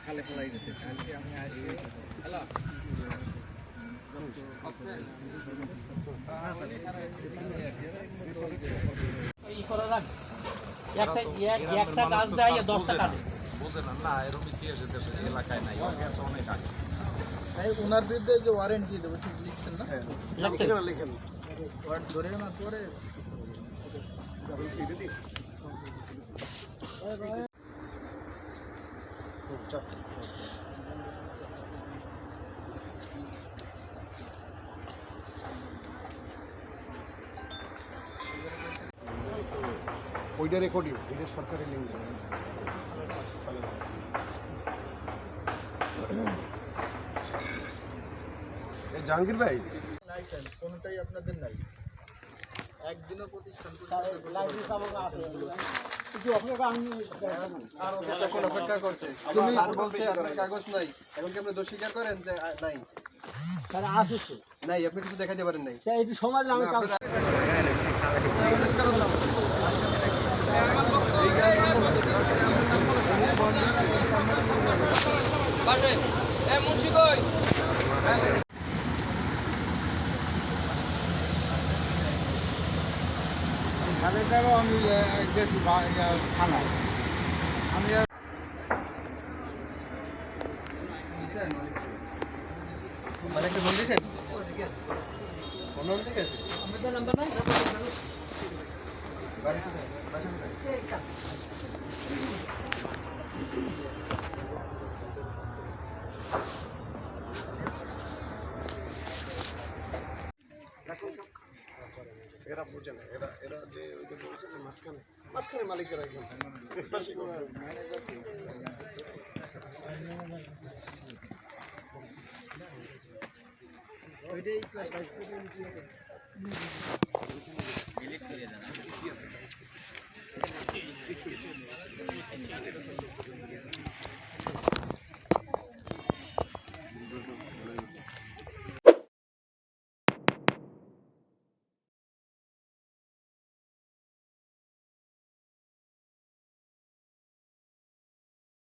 খালে ফেলাই গেছে কালকে আমি আসি হ্যালো এই করে রাখ একটা গাছ দেয় 10 টাকা বুঝেন না এরকম ইতিহাসে দেশে এলাকায় নাই অনেক আগে ওনার বিরুদ্ধে যে ওয়ারেন্ট দিয়ে দেবো ঠিক লিখছেন না লিখেন ওয়ারেন্ট ধরে না পরে ওইটা রেকর্ডিং এটা সরকারি লিঙ্ক জাহাঙ্গীর ভাই লাইসেন্স কোনটাই আপনাদের নাই একদিনও প্রতিষ্ঠান অপেক্ষা করছে তুমি বলছে আপনার কাগজ নাই এখন কি আপনি দোষ স্বীকার করেন যে নাই নাই আপনি কিছু দেখাইতে পারেন নাই সমাজ মুন্সি কই আমি গেছি থানায় আমি মানে একটা বল দিয়েছেন কোন থেকে আছে আমাদের নাম্বার নাই বাড়ি কোথায় বাসা কোথায় এই কাছে এরা বুঝে না এরা যে ওই যে বলছে যে মাঝখানে মালিকেরা একদম ওইটাই